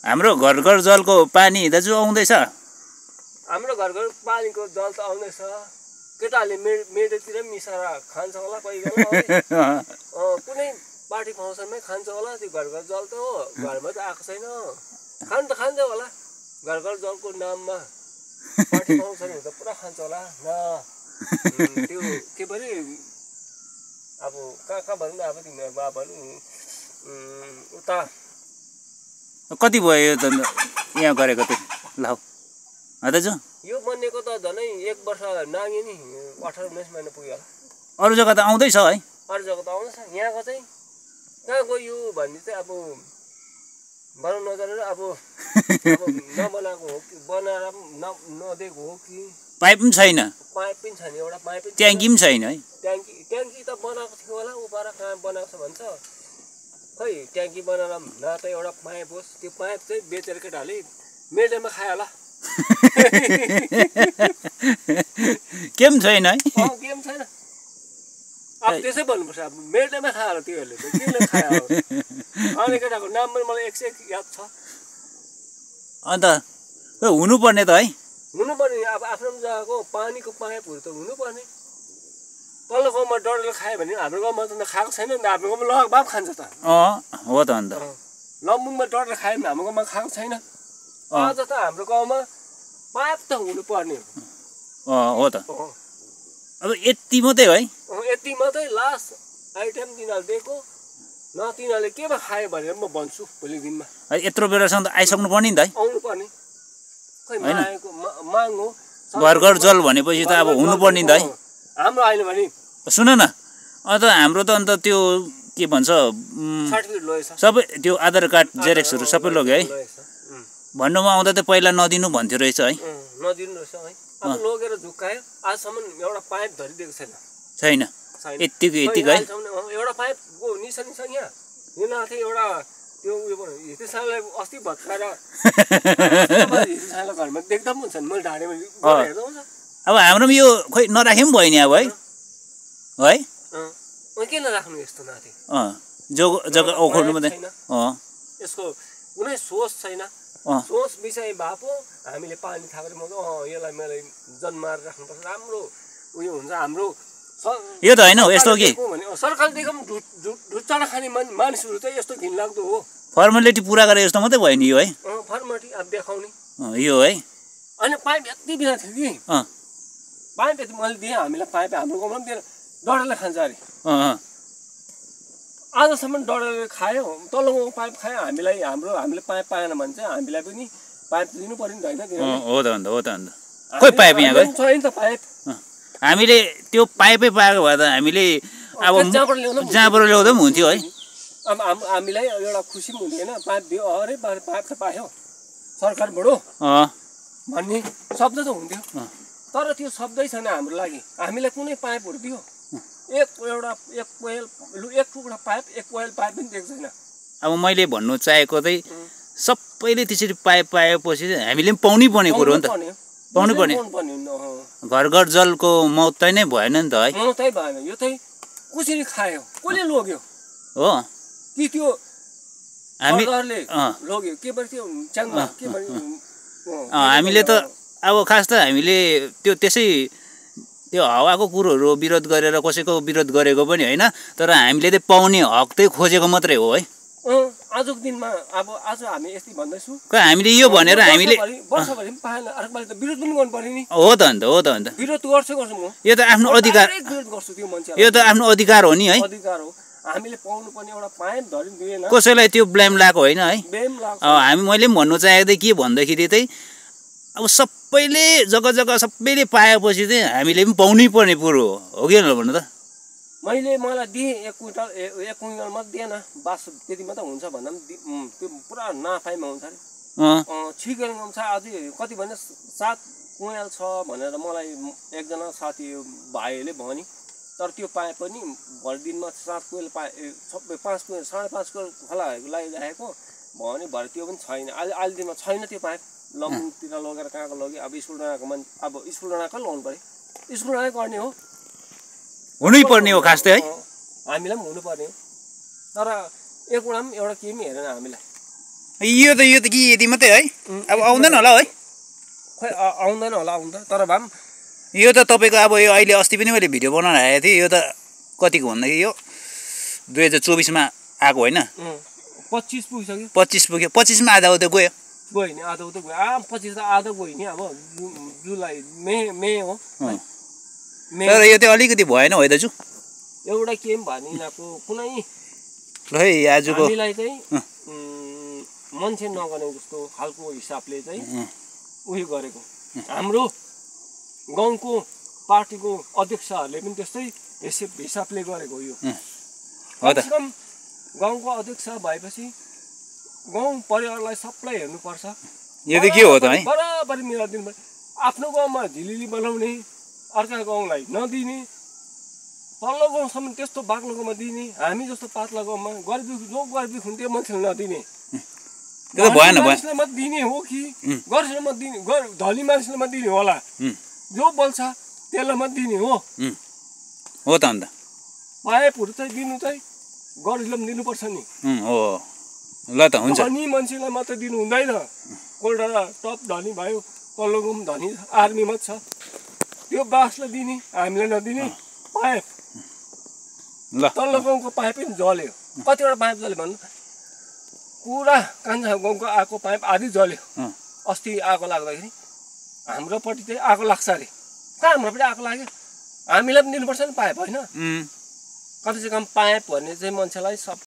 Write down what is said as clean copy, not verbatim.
हाम्रो घर घर जलको पानी दाजु आउँदैछ? हाम्रो घर घर पानीको जल त आउँदैछ। केटाहरूले मेडेतिर मिसाएर खान्छ होला कोही बेला। कुनै पार्टी फङ्सनमै खान्छ होला त्यो घर घर जल त हो। घरमा त आएको छैन। खान्छ होला घर घर जलको नाममा। पार्टी फङ्सन हुँदा पुरा खान्छ होला न। त्यो के परे अब कहाँ भनौँ न अब तिमीहरू अब भनौँ उता कति भयो त यहाँ गरेको त लाउ दाजु? यो बनिएको त झनै 1 वर्ष नाग्यो नि। 18-19 महिना पुग्यो होला। अरू जग्गा त आउँदैछ है? अरू जग्गा त आउँदैछ। यहाँको चाहिँ कहाँ गयो भन्ने चाहिँ अब बनाउन नजानेर अब नबनाएको हो कि बनाएर नदिएको हो कि पाइप पनि छैन? पाइप पनि छैन। एउटा पाइप पनि ट्याङ्की पनि छैन है? ट्याङ्की त बनाएको थियो होला। उपर कहाँ बनाएको छ भन्छ। खै ट्याङ्की बनाएर न त एउटा पाइप होस्। त्यो पाइप चाहिँ बेचेर केटाहरूले मेडेमा खायो होला। केम छैन है? केम छैन। अब त्यसै भन्नुपर्छ। अब मेडेमा खायो होला त्योहरूले त केले खायो होला। अनि केटाको नाम पनि मलाई 101 याद छ। अन्त हुनुपर्ने त है? हुनुपर्ने। अब आफ्नो जग्गाको पानीको पाइपहरू त हुनुपर्ने। तल्लो गाउँमा डरले खायो भने हाम्रो गाउँमा त खाएको छैन नि। हाम्रो गाउँमा लग बाफ खान्छ त। हो त अन्त। लम्बुङमा डरले खायो भने हाम्रो गाउँमा खाएको छैन। आज त हाम्रो गाउँमा पाइप त हुनुपर्ने हो त। अब यति मात्रै है? यति मात्रै लास्ट आइटम तिनीहरूले दिएको। न तिनीहरूले केमा खायो भनेर म भन्छु भोलि दिनमा। यत्रो बेलासम्म त आइसक्नु पर्ने नि त है? आउनुपर्ने। खै माग हो। घर घर जल भनेपछि त अब हुनुपर्ने नि त है? हाम्रो आएन भने सुन न अन्त हाम्रो त अन्त त्यो के भन्छ सबै त्यो आधार कार्ड जेरेक्सहरू सबै लग्यो है? भन्नुमा आउँदा त पहिला नदिनु भन्थ्यो रहेछ है? नदिनु रहेछ है। अब लगेर झुक्कायो। आजसम्म एउटा पाइप धरिदिएको छैन। छैन? यतिको है? एउटा पाइपको निसा यहाँ हिँड्न थियो। एउटा त्यो हितेशलाई अस्ति भत्काएर हितेशलाई घरमा देख्दा पनि हुन्छ नि। मैले ढाडेमा हेर्दा हुन्छ। अब हाम्रो पनि यो खोइ नराखे पनि भयो नि अब है? किन राख्नु यस्तो नाथे? जग्गा ओखर्नु मात्रै। यसको कुनै सोच छैन। सोच विषय भए पो हामीले पानी थापेर यसलाई मैले जन्माएर राख्नुपर्छ। राम्रो उयो हुन्छ हाम्रो। यो त होइन यस्तो कि सरकारदेखि पनि ढुच्चाडा खाने मानिसहरू चाहिँ यस्तो घिनलाग्दो हो। फर्मालिटी पुरा गरे जस्तो मात्रै भयो नि यो है? फर्मालिटी अब देखाउने यो है? अनि पाइप यति बिना थियो कि पाइप यति मैले दिएँ। हामीलाई पाइप हाम्रो गाउँमा पनि दिएर डरले खान्छ अरे। आजसम्म डरले खायो। तल्लो गाउँको पाइप खायो। हामीले पाइप पाएन भने चाहिँ हामीलाई पनि पाइप दिनु पर्यो नि त होइन? हो त अन्त। हो त अन्त। खोइ पाइप यहाँ गयो? छैन त पाइप। हामीले त्यो पाइपै पाएको भए त हामीले अब जहाँबाट ल्याउँदा पनि हुन्थ्यो है? अब हामीलाई एउटा खुसी पनि हुन्थ्यो होइन? पाइप दियो अरे पाइप त पायो सरकारबाट भन्ने शब्द त हुन्थ्यो। तर त्यो शब्दै छैन हाम्रो लागि। हामीलाई कुनै पाइपहरू दियो? एक टुक्रा पाइप, एक कोइल पाइप पनि दिएको छैन। अब मैले भन्नु चाहेको चाहिँ सबैले त्यसरी पाइप पाएपछि हामीले पनि पाउनै पर्ने कुरो हो नि त। पाउनु पर्ने। घर घर जलको मौतै नै भएन नि त है? मौतै भएन। यो चाहिँ कसरी खायो? कसले लग्यो हो कि त्यो सरकारले लग्यो? के भयो च्याङ्मा के भयो? हामीले त अब खास त हामीले त्यो त्यसै त्यो हावाको कुरोहरू विरोध गरेर कसैको विरोध गरेको पनि होइन। तर हामीले चाहिँ पाउने हक चाहिँ खोजेको मात्रै हो है? आजको दिनमा अब आज हामी यस्तै भन्दैछु। हामीले यो भनेर हामीले वर्षभरि पनि पाएन। अर्कोपालि त विरोध पनि गर्नु पर्यो नि। हो त अन्त। हो त अन्त। विरोध गर्छु म। यो त आफ्नो अधिकार। विरोध गर्छु त्यो मान्छे। यो त आफ्नो अधिकार हो नि है? अधिकार हो। हामीले पाउनु पर्ने एउटा पाइप धरि दिएन। कसैलाई त्यो ब्लेम लागेको होइन है? ब्लेम लाग्छ। मैले पनि भन्नु चाहेको चाहिँ के भन्दाखेरि चाहिँ अब सबैले जग्गा जग्गा सबैले पाएपछि चाहिँ हामीले पनि पाउनै पर्ने कुरो हो कि भन्नु त? मलाई दिएँ 1 कुइन्टल मात्रै दिएन। बास त्यति मात्रै हुन्छ भन्दा पनि त्यो पुरा नाफाइमा हुन्छ अरे। 6 कुइन्टल छ। अझै कति भने 7 कुइन्टल छ भनेर मलाई एकजना साथी भाइले भन्यो। तर त्यो पाए पनि भोलि दिनमा 7 कुइन्टल पाए 5 कुइन्टल 5.5 कुइन्टल खोला लगाइराखेको भने भरे त्यो पनि छैन। अहिले दिनमा छैन त्यो पाइप। लम्बुतिर लगेर कहाँको लग्यो? अब स्कुल डाँडाको मान्छे अब स्कुल डाँडाकै लगाउनु पर्यो। स्कुल डाँडै गर्ने हो। हुनै पर्ने हो खास चाहिँ है? हामीलाई पनि हुनुपर्ने हो। तर एक एउटा पनि एउटा केही पनि हेरेन हामीलाई। यो त कि यति मात्रै है अब आउँदैन होला है खै आउँदैन होला आउँदा तर भए पनि यो त तपाईँको अब यो अहिले अस्ति पनि मैले भिडियो बनाएर आएको थिएँ यो त कतिको भन्दाखेरि यो 2024मा आएको होइन 25 पुगिसक्यो 25 पुग्यो 25मा आधा उता गयो गयो नि आधा उता गयो 25 त आधा गयो नि अब जुलाई मे हो तर यो चाहिँ अलिकति भएन है दाजु एउटा के पनि भने यिनीहरूको कुनै ल है आजको हामीलाई चाहिँ मान्छे नगर्ने जस्तो खालको हिसाबले चाहिँ उयो गरेको हाम्रो गाउँको पार्टीको अध्यक्षहरूले पनि त्यस्तै हिसाबले गरेको यो कमसेकम गाउँको अध्यक्ष भएपछि गाउँ परिवारलाई सबलाई हेर्नुपर्छ यो त के हो त है बराबरी मिलाइदिनु पर्छ आफ्नो गाउँमा झिलिली बनाउने अर्का गाउँलाई नदिने तल्लो गाउँसम्म त्यस्तो बाक्लो गाउँमा दिने हामी जस्तो पातला गाउँमा गरिबी जो गरिबी हुन्थ्यो मान्छेले नदिने त्यो त भएन मान्छेले मात्रै दिने हो कि गरिबले मात्रै दिने धनी मान्छेले मात्रै दिने होला जो बोल्छ त्यसलाई मात्रै दिने हो त अन्त पाइपहरू चाहिँ दिनु चाहिँ गरिबले पनि दिनुपर्छ नि हो ल त हुन्छ धनी मान्छेलाई मात्रै दिनु हुँदैन कोल्डा टप धनी भयो तल्लो गाउँ धनी आर्मी मात्रै छ त्यो बासलाई दिने हामीलाई नदिने पाइप ल तल्लो गाउँको पाइप पनि जल्यो कतिवटा पाइप जल्यो भन्नु पुरा कान्छा गाउँको आएको पाइप आधी जल्यो अस्ति आगो लाग्दाखेरि हाम्रोपट्टि चाहिँ आगो लाग्छ अरे कहाँ हाम्रोपट्टि आगो लाग्यो हामीलाई पनि दिनुपर्छ नि पाइप होइन कम से कम पाइप भन्ने चाहिँ मान्छेलाई सब